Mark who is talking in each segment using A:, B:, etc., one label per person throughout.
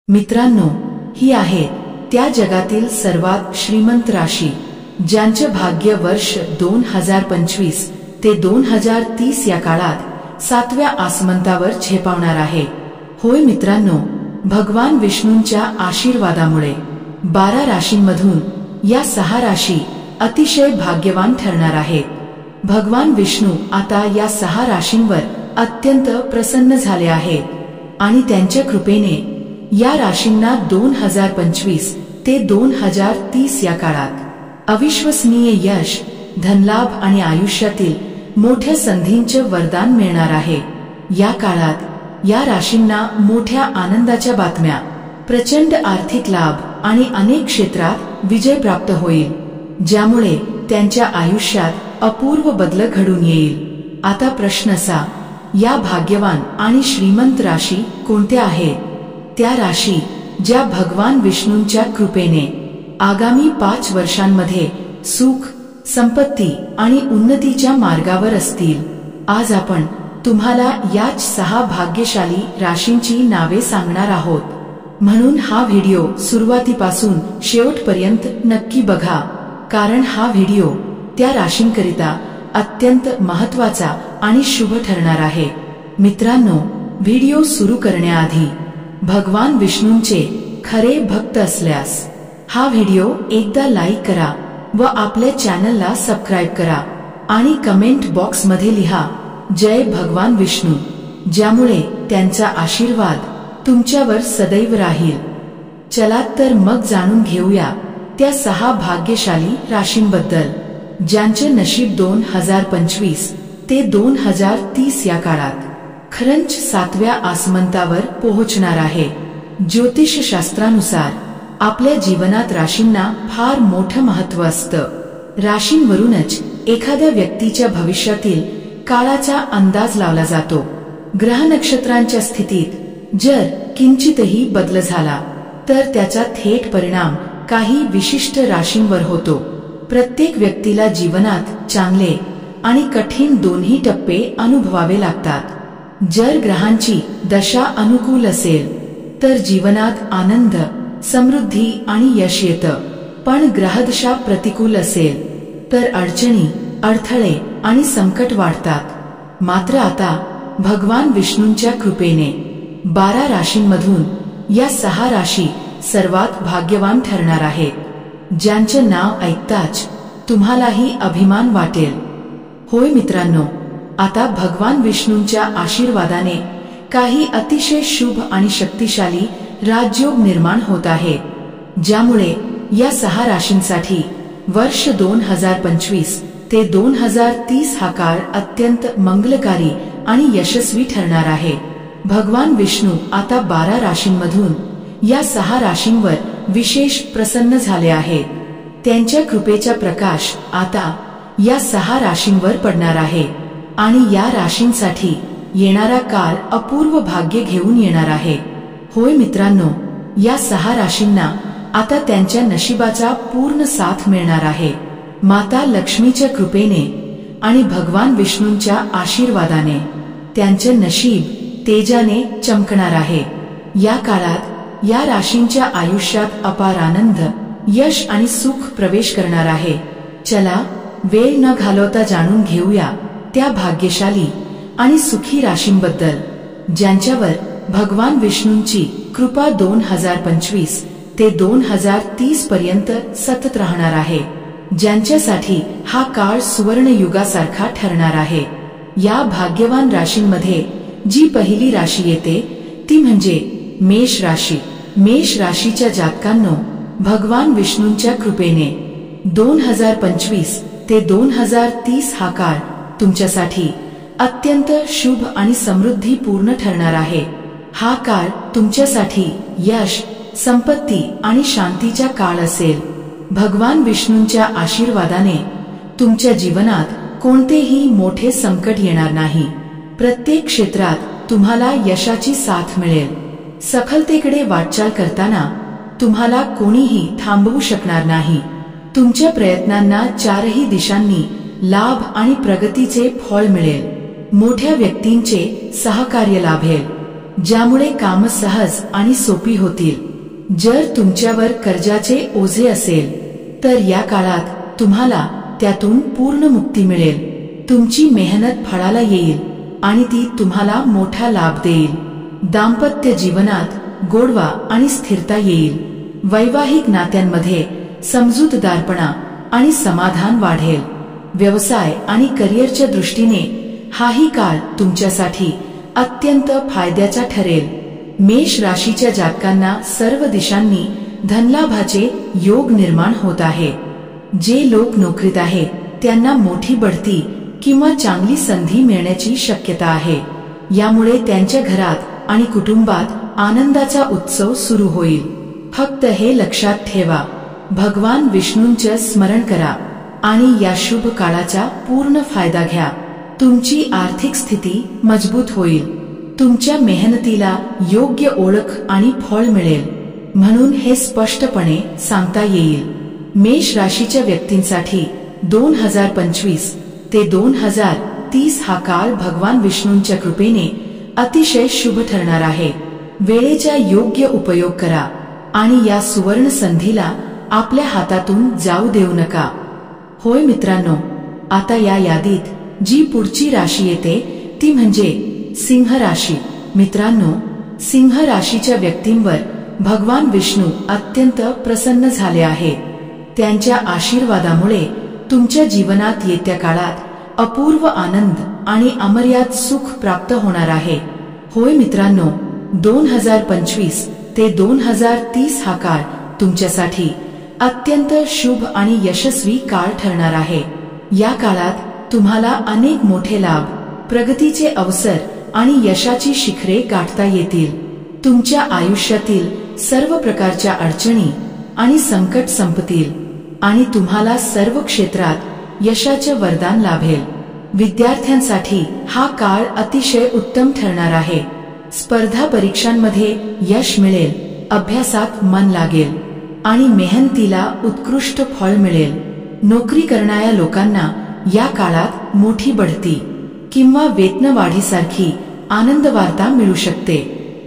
A: मित्रांनो, ही आहे त्या जगातील सर्वात श्रीमंत राशी ज्यांचे भाग्य वर्ष 2025 ते 2030 या काळात 7व्या आसमंतावर झेपावणार आहे। होय मित्रांनो, भगवान विष्णूंच्या आशीर्वादामुळे 12 राशींमधून या 6 राशी अतिशय भाग्यवान ठरणार आहेत। भगवान विष्णू आता या 6 राशींवर अत्यंत प्रसन्न झाले आहेत आणि त्यांच्या कृपेने या राशींना 2025 ते 2030 या काळात अविश्वसनीय यश, धनलाभ आणि आयुष्यातील मोठ्या संधींचे वरदान मिळणार आहे। या काळात या राशींना मोठ्या आनंदाच्या बातम्या, प्रचंड आर्थिक लाभ आणि अनेक क्षेत्रात विजय प्राप्त होईल, ज्यामुळे त्यांच्या आयुष्यात अपूर्व बदल घडून येईल। आता प्रश्न असा, या भाग्यवान आणि श्रीमंत राशी कोणत्या आहेत? त्या राशी ज्या भगवान विष्णूंच्या कृपेने आगामी 5 वर्षांमध्ये सुख, संपत्ती आणि उन्नतीच्या मार्गावर असतील। आज आपण तुम्हाला याच 6 भाग्यशाली राशींची नावे सांगणार आहोत, म्हणून हा व्हिडिओ सुरुवातीपासून शेवटपर्यंत नक्की बघा, कारण हा व्हिडिओ त्या राशींकरिता अत्यंत महत्त्वाचा आणि शुभ ठरणार आहे। मित्रांनो, व्हिडिओ सुरू करण्याआधी भगवान विष्णूंचे खरे भक्त असल्यास हा व्हिडिओ एकदा लाईक करा व आपल्या चॅनलला सबस्क्राइब करा आणि कमेंट बॉक्समध्ये लिहा जय भगवान विष्णू, ज्यामुळे त्यांचा आशीर्वाद तुमच्यावर सदैव राहील। चला तर मग जाणून घेऊया त्या 6 भाग्यशाली राशींबद्दल ज्यांचे नशीब 2025 ते 2030 या काळात खरंच 7व्या आसमंतावर पोहोचणार आहे। ज्योतिषशास्त्रानुसार आपल्या जीवनात राशींना फार मोठं महत्त्व असतं। राशींवरूनच एखाद्या व्यक्तीच्या भविष्यातील काळाचा अंदाज लावला जातो। ग्रह नक्षत्रांच्या स्थितीत जर किंचितही बदल झाला तर त्याचा थेट परिणाम काही विशिष्ट राशींवर होतो। प्रत्येक व्यक्तीला जीवनात चांगले आणि कठीण दोन्ही टप्पे अनुभवावे लागतात। जर ग्रहांची दशा अनुकूल असेल तर जीवनात आनंद, समृद्धी आणि यश येतं, पण ग्रहदशा प्रतिकूल असेल तर अडचणी, अडथळे आणि संकट वाढतात। मात्र आता भगवान विष्णूंच्या कृपेने 12 राशींमधून या 6 राशी सर्वात भाग्यवान ठरणार आहेत, ज्यांचे नाव ऐकताच तुम्हालाही अभिमान वाटेल। होय मित्रांनो, आता भगवान विष्णूंच्या आशीर्वादाने काही अतिशय शुभ आणि शक्तिशाली राजयोग निर्माण होत आहे, ज्यामुळे या 6 राशींसाठी वर्ष 2025 ते 2030 हा काळ अत्यंत मंगलकारी आणि यशस्वी ठरणार आहे। भगवान विष्णू आता 12 राशींमधून या 6 राशींवर विशेष प्रसन्न झाले आहेत। त्यांच्या कृपेचा प्रकाश आता या 6 राशींवर पडणार आहे आणि या राशींसाठी येणारा काळ अपूर्व भाग्य घेऊन येणार आहे। होय मित्रांनो, या 6 राशींना आता त्यांच्या नशिबाचा पूर्ण साथ मिळणार आहे। माता लक्ष्मीच्या कृपेने आणि भगवान विष्णूंच्या आशीर्वादाने त्यांचे नशीब तेजाने चमकणार आहे। या काळात या राशींच्या आयुष्यात अपार आनंद, यश आणि सुख प्रवेश करणार आहे। चला वेळ न घालवता जाणून घेऊया त्या भाग्यशाली आणि सुखी राशींबद्दल ज्यांच्यावर भगवान विष्णूंची कृपा 2025 ते 2030 पर्यंत सतत राहणार आहे, ज्यांच्यासाठी हा काळ सुवर्ण युगासारखा ठरणार आहे। या भाग्यवान राशींमध्ये जी पहिली राशी येते ती म्हणजे मेष राशी। मेष राशीच्या जातकांनो, भगवान विष्णूंच्या कृपेने 2025 ते 2030 हा काळ तुमच्यासाठी अत्यंत शुभ आणि समृद्धीपूर्ण ठरणार आहे। हा काळ तुमच्यासाठी यश, संपत्ती आणि शांतीचा काळ असेल। भगवान विष्णूंच्या आशीर्वादाने तुमच्या जीवनात कोणतेही मोठे संकट येणार नाही। प्रत्येक क्षेत्रात तुम्हाला यशाची साथ मिळेल। सफलतेकडे वाटचाल करताना तुम्हाला कोणीही थांबवू शकणार नाही। तुमच्या प्रयत्नांना 4ही दिशांनी लाभ आणि प्रगतीचे फळ मिळेल। मोठ्या व्यक्तींचे सहकार्य लाभेल ज्यामुळे काम सहज आणि सोपी होतील. जर तुमच्यावर कर्जाचे ओझे असेल तर या काळात तुम्हाला त्यातून पूर्ण मुक्ती मिळेल. तुमची मेहनत फळाला येईल आणि ती तुम्हाला मोठा लाभ देईल. दाम्पत्य जीवनात गोडवा आणि स्थिरता येईल. वैवाहिक नात्यांमध्ये समजूतदारपणा आणि समाधान वाढेल. व्यवसाय आणि करिअरच्या दृष्टीने हाही काळ तुमच्यासाठी अत्यंत फायद्याचा ठरेल. मेष राशीच्या जातकांना सर्व दिशांनी धनलाभाचे योग निर्माण होत आहे. जे लोक नोकरीत आहेत त्यांना मोठी बढती किंवा चांगली संधी मिळण्याची शक्यता आहे. यामुळे त्यांच्या घरात आणि कुटुंबात आनंदाचा उत्सव सुरू होईल. फक्त हे लक्षात ठेवा, भगवान विष्णूंचे स्मरण करा आणि या शुभ काळाचा पूर्ण फायदा घ्या. तुमची आर्थिक स्थिती मजबूत होईल. तुमच्या मेहनतीला योग्य ओळख आणि फळ मिळेल, म्हणून हे स्पष्टपणे सांगता येईल. मेष राशीच्या व्यक्तींसाठी 2025 ते 2030 हा काळ भगवान विष्णूंच्या कृपेने अतिशय शुभ ठरणार आहे. वेळेचा योग्य उपयोग करा आणि या सुवर्ण संधीला आपल्या हातातून जाऊ देऊ नका. होय मित्रांनो, आता या यादीत जी पुढची राशी येते ती म्हणजे सिंह राशी. मित्रांनो, सिंह राशीच्या व्यक्तींवर भगवान विष्णू अत्यंत प्रसन्न झाले आहेत. त्यांच्या आशीर्वादामुळे तुमच्या जीवनात येत्या काळात अपूर्व आनंद आणि अमर्याद सुख प्राप्त होणार आहे. होय मित्रांनो, 2025 ते 2030 हा काळ तुमच्यासाठी अत्यंत शुभ आणि यशस्वी काळ ठरणार आहे. या काळात तुम्हाला अनेक मोठे लाभ, प्रगतीचे अवसर आणि यशाची शिखरे गाठता येतील. तुमच्या आयुष्यातील सर्व प्रकारच्या अडचणी आणि संकट संपतील आणि तुम्हाला सर्व क्षेत्रात यशाचे वरदान लाभेल. विद्यार्थ्यांसाठी हा काळ अतिशय उत्तम ठरणार आहे. स्पर्धा परीक्षांमध्ये यश मिळेल, अभ्यासात मन लागेल आणि मेहनतीला उत्कृष्ट फळ मिळेल. नोकरी करणाऱ्या लोकांना या काळात मोठी बढती किंवा वेतनवाढीसारखी आनंद वार्ता मिळू शकते.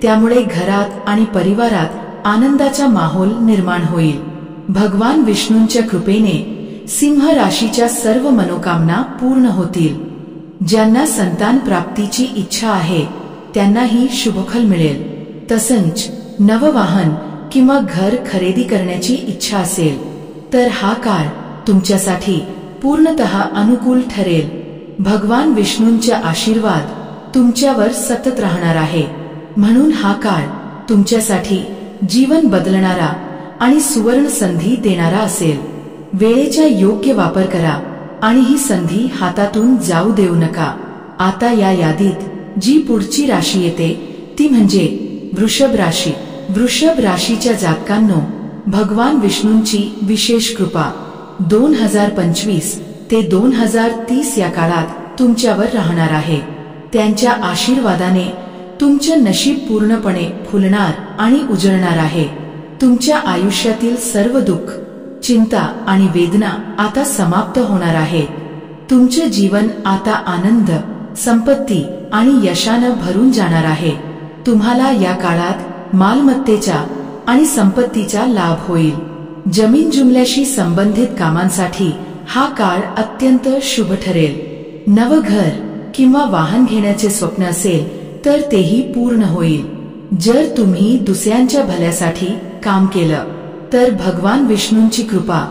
A: त्यामुळे घरात आणि परिवारात आनंदाचा माहोल निर्माण होईल. भगवान विष्णूंच्या कृपेने सिंह राशीच्या सर्व मनोकामना पूर्ण होतील. ज्यांना संतान प्राप्तीची इच्छा आहे त्यांनाही शुभफल मिळेल. तसंच नववाहन किंवा घर खरेदी करण्याची इच्छा असेल तर हा काळ तुमच्यासाठी पूर्णतः अनुकूल ठरेल. भगवान विष्णूंचा आशीर्वाद तुमच्यावर सतत राहणार आहे, म्हणून हा काळ तुमच्यासाठी जीवन बदलणारा आणि सुवर्ण संधी देणारा असेल. वेळेचा योग्य वापर करा आणि ही संधी हातातून जाऊ देऊ नका. आता या यादीत जी पुढची राशी येते ती म्हणजे वृषभ राशी. वृषभ राशीच्या जातकांनो, भगवान विष्णूंची विशेष कृपा 2025 ते 2030 या काळात तुमच्यावर राहणार आहे. त्यांच्या आशीर्वादाने तुमचे नशीब पूर्णपणे फुलणार आणि उजळणार आहे. तुमच्या आयुष्यातील सर्व दुःख, चिंता आणि वेदना आता समाप्त होणार आहेत. तुमचे जीवन आता आनंद, संपत्ती आणि यशाने भरून जाणार आहे. तुम्हाला या काळात मालमत्तेचा आणि संपत्तीचा लाभ होईल. जमीन जुमल्याशी संबंधित कामांसाठी हा काळ अत्यंत शुभ ठरेल. नवघर किंवा वाहन घेण्याचे स्वप्न असेल तर तेही पूर्ण होईल. जर तुम्ही दुसऱ्यांच्या भल्यासाठी काम केलं तर भगवान विष्णूंची कृपा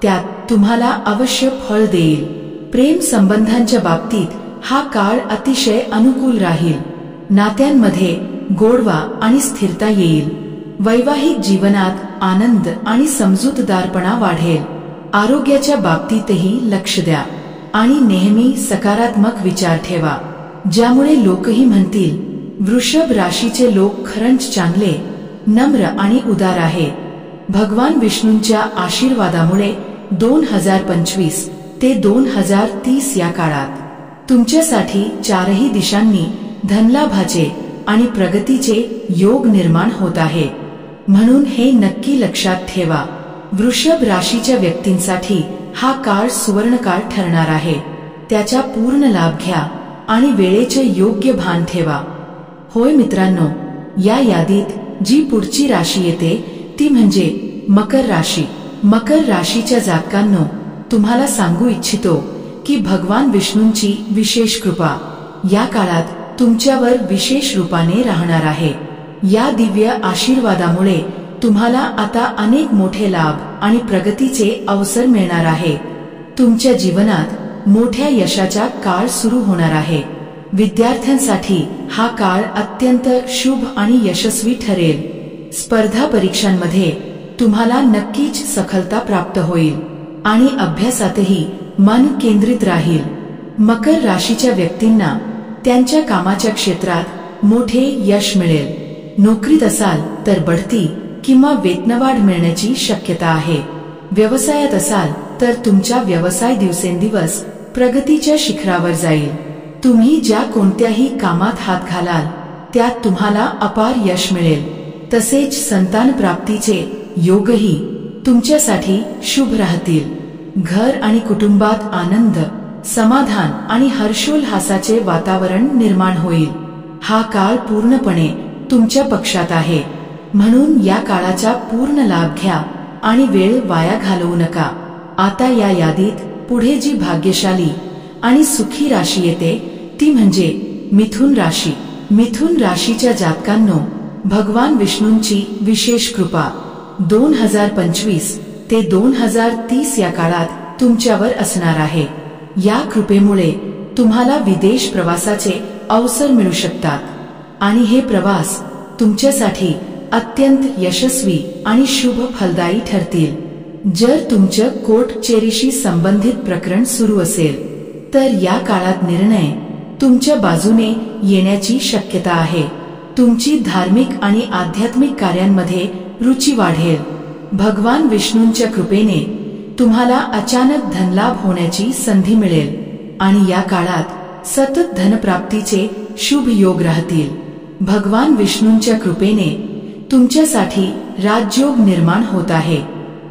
A: त्यात तुम्हाला अवश्य फळ देईल. प्रेम संबंधांच्या बाबतीत हा काळ अतिशय अनुकूल राहील. नात्यांमध्ये गोडवा आणि स्थिरता येईल. वैवाहिक जीवनात आनंद आणि समजूतदारपणा वाढेल. आरोग्याच्या बाबतीतही लक्ष द्या आणि नेहमी सकारात्मक विचार ठेवा, ज्यामुळे लोकही म्हणतील वृषभ राशीचे लोक खरंच चांगले, नम्र आणि उदार आहेत. भगवान विष्णूंच्या आशीर्वादामुळे 2025 ते 2030 या काळात तुमच्यासाठी चारही दिशांनी धनलाभाचे आणि प्रगतीचे योग निर्माण होत आहे. म्हणून हे नक्की लक्षात ठेवा, वृषभ राशीच्या व्यक्तींसाठी हा काळ सुवर्णकाळ ठरणार आहे. त्याचा पूर्ण लाभ घ्या आणि वेळेचे योग्य भान ठेवा. होय मित्रांनो, या यादीत जी पुढची राशी येते ती म्हणजे मकर राशी. मकर राशीच्या जातकांनो, तुम्हाला सांगू इच्छितो की भगवान विष्णूंची विशेष कृपा या काळात तुमच्यावर विशेष रूपाने राहणार आहे. या दिव्य आशीर्वादामुळे तुम्हाला आता अनेक मोठे लाभ आणि प्रगतीचे अवसर मिळणार आहे. तुमच्या जीवनात मोठ्या यशाचा काळ सुरू होणार आहे. विद्यार्थ्यांसाठी हा काळ अत्यंत शुभ आणि यशस्वी ठरेल. स्पर्धा परीक्षांमध्ये तुम्हाला नक्कीच सफलता प्राप्त होईल आणि अभ्यासातही मन केंद्रित राहील. मकर राशीच्या व्यक्तींना त्यांच्या कामाच्या क्षेत्रात मोठे यश मिळेल. नोकरीत असाल तर बढती किंवा वेतनवाढ मिळण्याची शक्यता आहे. व्यवसायात असाल तर तुमचा व्यवसाय दिवसेंदिवस प्रगतीच्या शिखरावर जाईल. तुम्ही ज्या कोणत्याही कामात हात घालाल त्यात तुम्हाला अपार यश मिळेल. तसेच संतान प्राप्तीचे योगही तुमच्यासाठी शुभ राहतील. घर आणि कुटुंबात आनंद, समाधान आणि हर्षोल्हासाचे वातावरण निर्माण होईल. हा काळ पूर्णपणे तुमच्या पक्षात आहे, म्हणून या काळाचा पूर्ण लाभ घ्या आणि वेळ वाया घालवू नका. आता या यादीत पुढे जी भाग्यशाली आणि सुखी राशी येते ती म्हणजे मिथुन राशी. मिथुन राशीच्या जातकांनो, भगवान विष्णूंची विशेष कृपा 2025 ते 2030 या काळात तुमच्यावर असणार आहे. या कृपेमुळे तुम्हाला विदेश प्रवासाचे अवसर मिळू शकतात आणि हे प्रवास तुमच्यासाठी अत्यंत यशस्वी आणि शुभ फलदायी ठरतील. जर तुमचं कोर्ट कचेरीशी संबंधित प्रकरण सुरू असेल तर या काळात निर्णय तुमच्या बाजूने येण्याची शक्यता आहे. तुमची धार्मिक आणि आध्यात्मिक कार्यांमध्ये रुची वाढेल. भगवान विष्णूंच्या कृपेने तुम्हाला अचानक धनलाभ होण्याची संधी मिळेल आणि या काळात सतत धनप्राप्तीचे शुभ योग राहतील. भगवान विष्णूंच्या कृपेने तुमच्यासाठी राजयोग निर्माण होत आहे.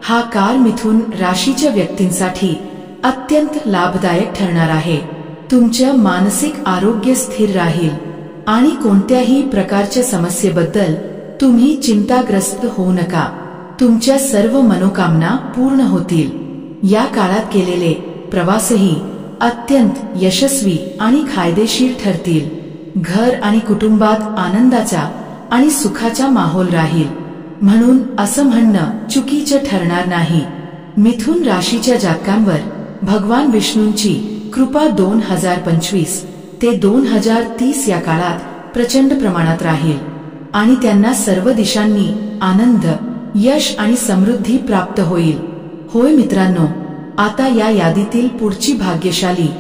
A: हा काळ मिथुन राशीच्या व्यक्तींसाठी अत्यंत लाभदायक ठरणार आहे. तुमचं मानसिक आरोग्य स्थिर राहील आणि कोणत्याही प्रकारच्या समस्येबद्दल तुम्ही चिंताग्रस्त होऊ नका. तुमच्या सर्व मनोकामना पूर्ण होतील. या काळात केलेले प्रवासही अत्यंत यशस्वी आणि फायदेशीर ठरतील. घर आणि कुटुंबात आनंदाचा आणि सुखाचा माहोल राहील, म्हणून असं म्हणणं चुकीचं ठरणार नाही. मिथुन राशीच्या जातकांवर भगवान विष्णूंची कृपा 2025 ते 2030 या काळात प्रचंड प्रमाणात राहील आणि त्यांना सर्व दिशांनी आनंद, यश आणि समृद्धी प्राप्त होईल. होय मित्रांनो, आता या यादीतील पुढची भाग्यशाली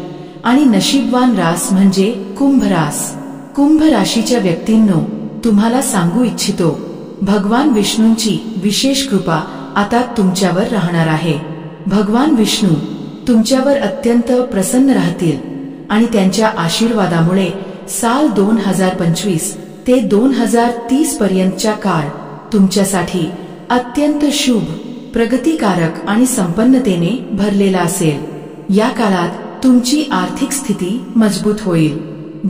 A: आणि नशीबवान रास म्हणजे कुंभ रास. कुंभ राशीच्या व्यक्तींनो, तुम्हाला सांगू इच्छितो, भगवान विष्णूंची विशेष कृपा आता तुमच्यावर राहणार आहे. भगवान विष्णू तुमच्यावर अत्यंत प्रसन्न राहतील आणि त्यांच्या आशीर्वादामुळे साल 2025 ते 2030 पर्यंतचा काळ तुमच्यासाठी अत्यंत शुभ, प्रगतिकारक आणि संपन्नतेने भरलेला असेल. या काळात तुमची आर्थिक स्थिती मजबूत होईल.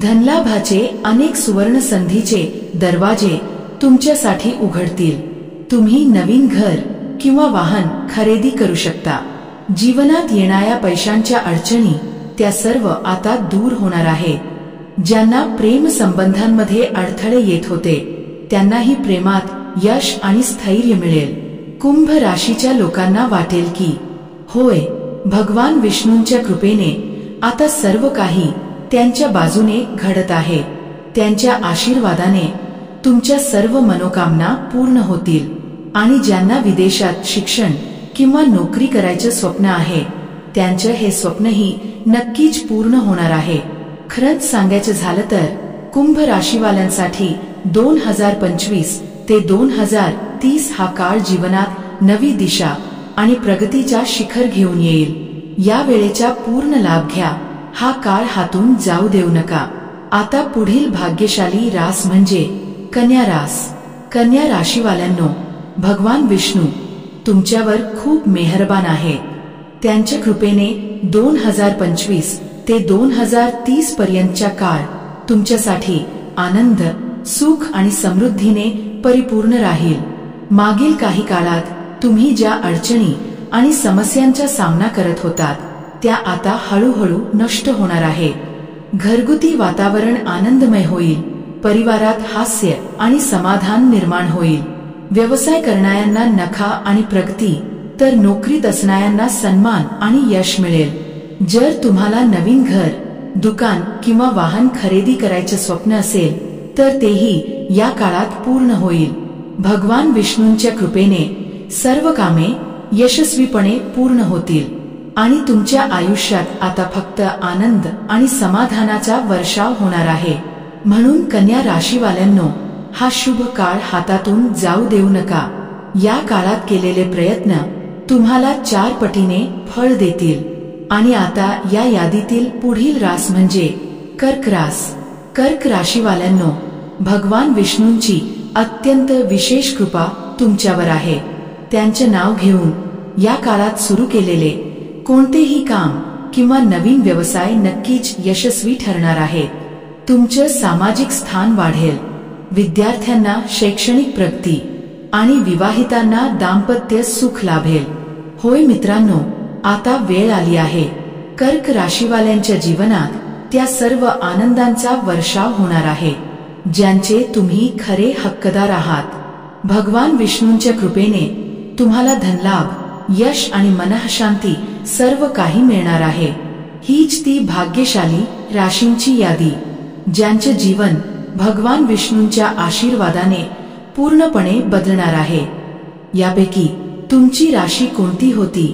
A: धनलाभाचे अनेक सुवर्ण संधीचे दरवाजे तुमच्यासाठी उघडतील. तुम्ही नवीन घर किंवा वाहन खरेदी करू शकता. जीवनात येणाऱ्या पैशांच्या अडचणी त्या सर्व आता दूर होणार आहेत. ज्यांना प्रेम संबंधांमध्ये अडथळे येत होते त्यांनाही प्रेमात यश आणि स्थैर्य मिळेल. कुंभ राशीच्या लोकांना वाटेल की होय, भगवान विष्णूंच्या कृपेने आता सर्व काही त्यांच्या बाजूने घडत आहे. त्यांच्या आशीर्वादाने तुमच्या सर्व मनोकामना पूर्ण होतील आणि ज्यांना विदेशात शिक्षण किंवा नोकरी करायचं स्वप्न आहे त्यांचं हे स्वप्नही नक्कीच पूर्ण होणार आहे. खरंच सांगायचं झालं तर कुंभ राशीवाल्यांसाठी 2025 ते 2030 हा काळ जीवनात नवी दिशा आणि प्रगतीचा शिखर घेऊन येईल. या वेळेचा पूर्ण लाभ घ्या. हा काळ हातून जाऊ देऊ नका. आता पुढील भाग्यशाली रास म्हणजे कन्या रास. कन्या राशीवाल्यांनो, भगवान विष्णू तुमच्यावर खूप मेहरबान आहेत. त्यांच्या कृपेने 2025 ते 2030 पर्यंतचा काळ तुमच्यासाठी आनंद, सुख आणि समृद्धीने परिपूर्ण राहील। मागील काही काळात तुम्ही ज्या अडचणी आणि समस्यांचा सामना करत होतात त्या आता हळूहळू नष्ट होणार आहे। घरगुती वातावरण आनंदमय होईल, परिवारात हास्य आणि समाधान निर्माण होईल। व्यवसाय करणाऱ्यांना नफा आणि प्रगती, तर नोकरीत असणाऱ्यांना सन्मान आणि यश मिळेल। जर तुम्हाला नवीन घर, दुकान किंवा वाहन खरेदी करायचे स्वप्न असेल तर तेही या काळात पूर्ण होईल। भगवान विष्णूंच्या कृपेने सर्व कामे यशस्वीपणे पूर्ण होतील आणि तुमच्या आयुष्यात आता फक्त आनंद आणि समाधानाचा वर्षाव होणार आहे। म्हणून कन्या राशीवाल्यांनो, हा शुभ काळ हातातून जाऊ देऊ नका। या काळात केलेले प्रयत्न तुम्हाला 4 पटीने फळ देतील। आणि आता या यादीतील पुढील रास म्हणजे कर्क रास। कर्क राशीवाल्यांनो, भगवान विष्णूंची अत्यंत विशेष कृपा तुमच्यावर आहे। त्यांचे नाव घेऊन या काळात सुरू केलेले कोणतेही काम किंवा नवीन व्यवसाय नक्कीच यशस्वी ठरणार आहे। तुमचे सामाजिक स्थान वाढेल, विद्यार्थ्यांना शैक्षणिक प्रगती आणि विवाहितांना दाम्पत्य सुख लाभेल। होय मित्रांनो, आता वेळ आली आहे कर्क राशीवाल्यांच्या जीवनात त्या सर्व आनंदांचा वर्षाव होणार आहे ज्यांचे तुम्ही खरे हक्कदार आहात। भगवान विष्णूंच्या कृपेने तुम्हाला धनलाभ, यश आणि मनःशांती सर्व काही मिळणार आहे। हीच ती भाग्यशाली राशींची यादी ज्यांचे जीवन भगवान विष्णूंच्या आशीर्वादाने पूर्णपणे बदलणार आहे। यापैकी तुमची राशी कोणती होती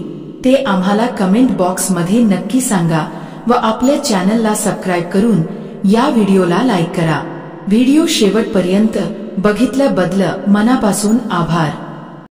A: ते आम्हाला कमेंट बॉक्स मध्ये नक्की सांगा व आपल्या चॅनलला सबस्क्राइब करून या व्हिडिओला लाईक करा। व्हिडिओ शेवटपर्यंत बघितल्याबद्दल मनापासून आभार।